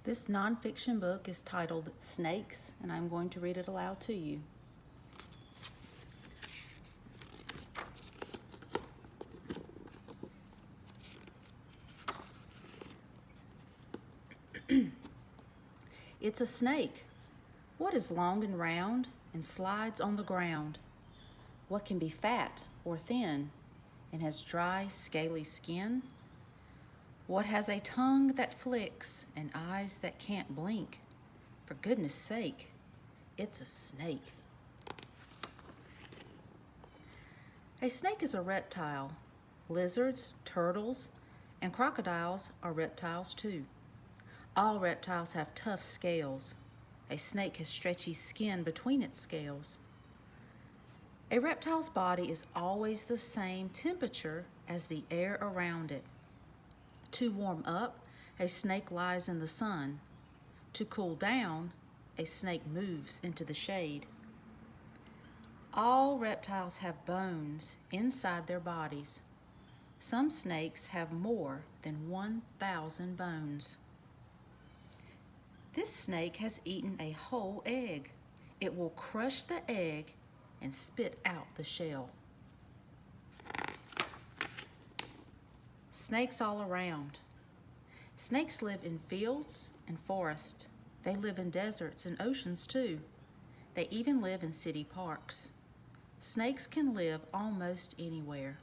This nonfiction book is titled Snakes, and I'm going to read it aloud to you. It's a snake. What is long and round and slides on the ground? What can be fat or thin and has dry, scaly skin? What has a tongue that flicks and eyes that can't blink? For goodness sake, it's a snake. A snake is a reptile. Lizards, turtles, and crocodiles are reptiles too. All reptiles have tough scales. A snake has stretchy skin between its scales. A reptile's body is always the same temperature as the air around it. To warm up, a snake lies in the sun. To cool down, a snake moves into the shade. All reptiles have bones inside their bodies. Some snakes have more than 1,000 bones. This snake has eaten a whole egg. It will crush the egg and spit out the shell. Snakes all around. Snakes live in fields and forests. They live in deserts and oceans too. They even live in city parks. Snakes can live almost anywhere.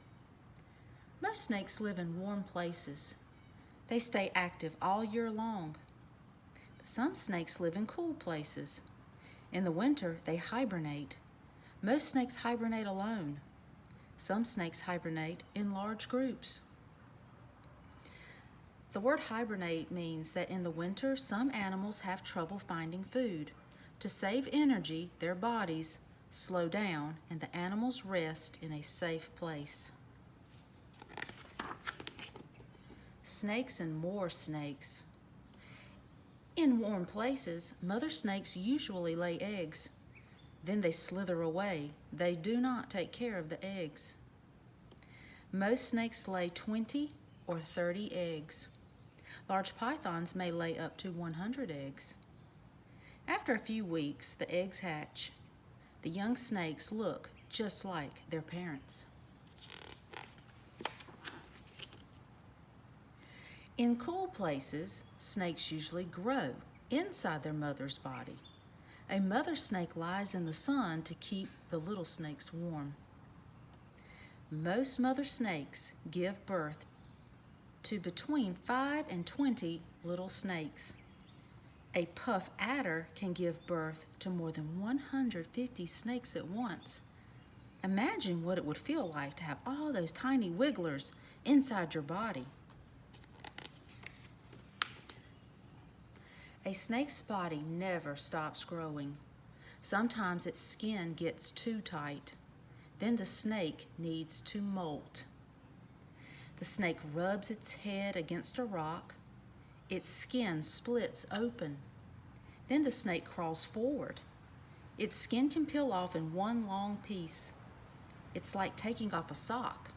Most snakes live in warm places. They stay active all year long. Some snakes live in cool places. In the winter, they hibernate. Most snakes hibernate alone. Some snakes hibernate in large groups. The word hibernate means that in the winter, some animals have trouble finding food. To save energy, their bodies slow down and the animals rest in a safe place. Snakes and more snakes. In warm places, mother snakes usually lay eggs. Then they slither away. They do not take care of the eggs. Most snakes lay 20 or 30 eggs. Large pythons may lay up to 100 eggs. After a few weeks, the eggs hatch. The young snakes look just like their parents. In cool places, snakes usually grow inside their mother's body. A mother snake lies in the sun to keep the little snakes warm. Most mother snakes give birth to between 5 and 20 little snakes. A puff adder can give birth to more than 150 snakes at once. Imagine what it would feel like to have all those tiny wigglers inside your body. A snake's body never stops growing. Sometimes its skin gets too tight. Then the snake needs to molt. The snake rubs its head against a rock. Its skin splits open. Then the snake crawls forward. Its skin can peel off in one long piece. It's like taking off a sock.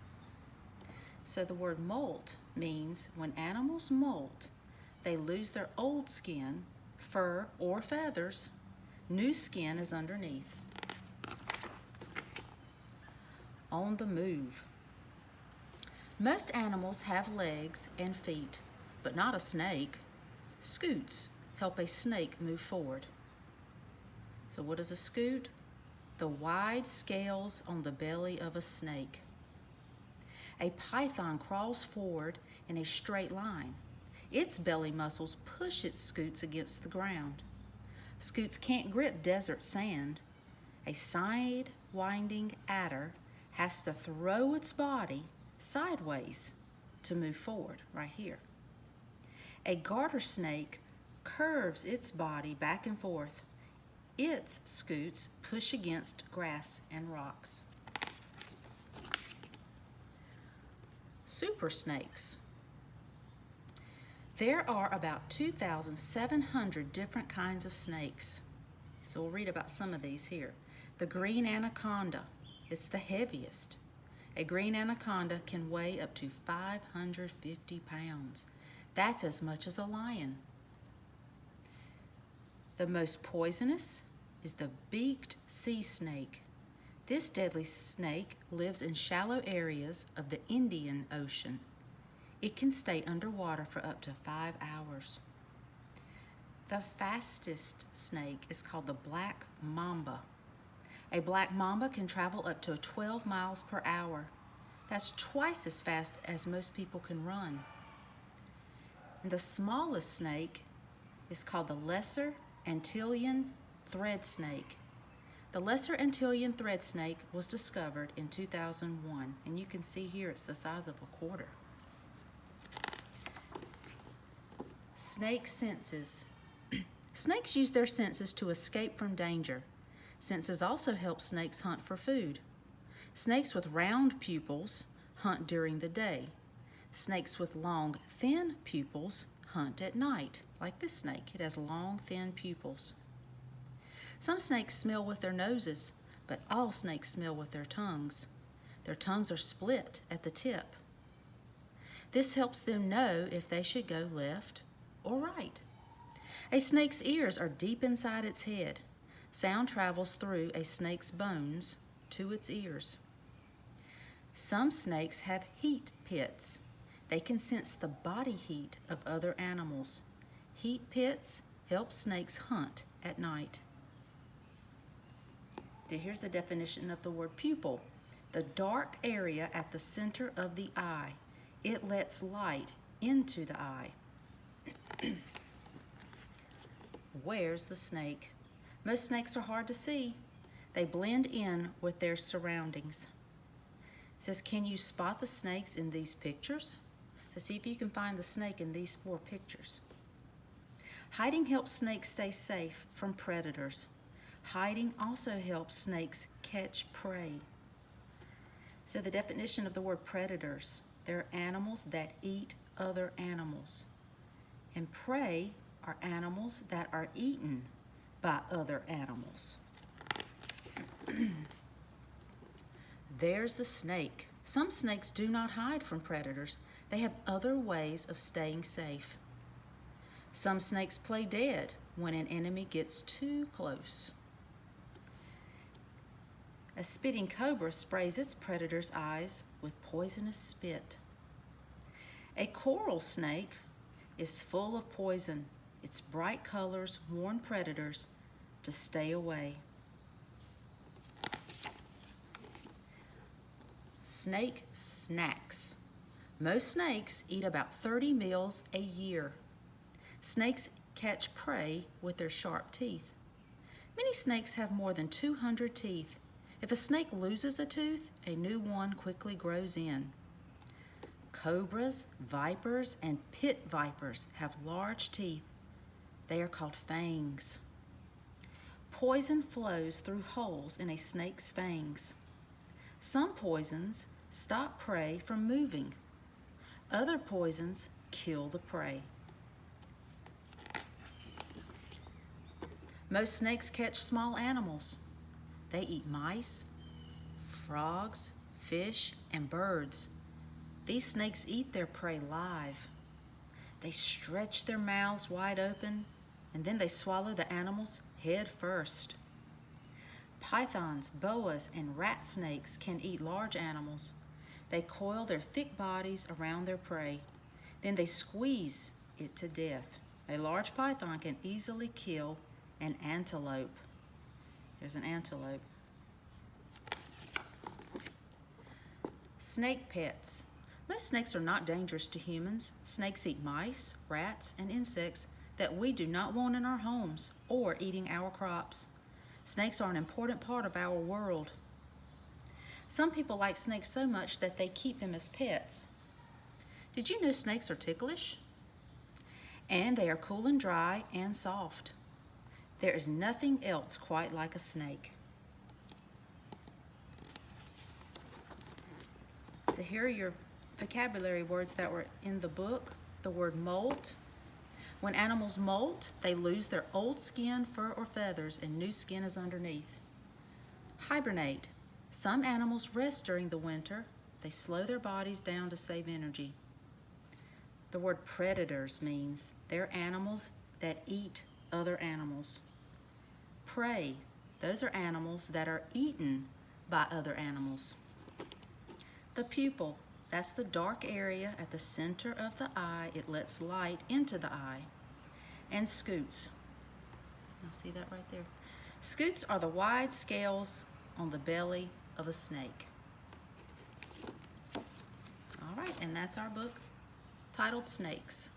So the word molt means when animals molt, they lose their old skin, fur, or feathers. New skin is underneath. On the move. Most animals have legs and feet, but not a snake. Scoots help a snake move forward. So what is a scoot? The wide scales on the belly of a snake. A python crawls forward in a straight line. Its belly muscles push its scoots against the ground. Scoots can't grip desert sand. A side-winding adder has to throw its body sideways to move forward, right here. A garter snake curves its body back and forth. Its scoots push against grass and rocks. Super snakes. There are about 2,700 different kinds of snakes. So we'll read about some of these here. The green anaconda, it's the heaviest. A green anaconda can weigh up to 550 pounds. That's as much as a lion. The most poisonous is the beaked sea snake. This deadly snake lives in shallow areas of the Indian Ocean. It can stay underwater for up to 5 hours. The fastest snake is called the black mamba. A black mamba can travel up to 12 miles per hour. That's twice as fast as most people can run. And the smallest snake is called the lesser Antillean thread snake. The lesser Antillean thread snake was discovered in 2001, and you can see here it's the size of a quarter. Snake senses. Snakes use their senses to escape from danger. Senses also help snakes hunt for food. Snakes with round pupils hunt during the day. Snakes with long, thin pupils hunt at night, like this snake. It has long, thin pupils. Some snakes smell with their noses, but all snakes smell with their tongues. Their tongues are split at the tip. This helps them know if they should go left or right. A snake's ears are deep inside its head. Sound travels through a snake's bones to its ears. Some snakes have heat pits. They can sense the body heat of other animals. Heat pits help snakes hunt at night. Here's the definition of the word pupil. The dark area at the center of the eye. It lets light into the eye. Where's the snake? Most snakes are hard to see. They blend in with their surroundings. It says, can you spot the snakes in these pictures? So see if you can find the snake in these 4 pictures. Hiding helps snakes stay safe from predators. Hiding also helps snakes catch prey. So the definition of the word predators, they're animals that eat other animals. And prey are animals that are eaten by other animals. There's the snake. Some snakes do not hide from predators. They have other ways of staying safe. Some snakes play dead when an enemy gets too close. A spitting cobra sprays its predator's eyes with poisonous spit. A coral snake is full of poison. Its bright colors warn predators to stay away. Snake snacks. Most snakes eat about 30 meals a year. Snakes catch prey with their sharp teeth. Many snakes have more than 200 teeth. If a snake loses a tooth, a new one quickly grows in. Cobras, vipers, and pit vipers have large teeth. They are called fangs. Poison flows through holes in a snake's fangs. Some poisons stop prey from moving. Other poisons kill the prey. Most snakes catch small animals. They eat mice, frogs, fish, and birds. These snakes eat their prey live. They stretch their mouths wide open, and then they swallow the animals head first. Pythons, boas, and rat snakes can eat large animals. They coil their thick bodies around their prey. Then they squeeze it to death. A large python can easily kill an antelope. There's an antelope. Snake pets. Most snakes are not dangerous to humans. Snakes eat mice, rats, and insects that we do not want in our homes or eating our crops. Snakes are an important part of our world. Some people like snakes so much that they keep them as pets. Did you know snakes are ticklish? And they are cool and dry and soft. There is nothing else quite like a snake. So here are your vocabulary words that were in the book. The word molt. When animals molt, they lose their old skin, fur, or feathers, and new skin is underneath. Hibernate. Some animals rest during the winter. They slow their bodies down to save energy. The word predators means they're animals that eat other animals. Prey, those are animals that are eaten by other animals. The pupil, that's the dark area at the center of the eye. It lets light into the eye. And scutes, you'll see that right there. Scutes are the wide scales on the belly of a snake. All right, and that's our book titled Snakes.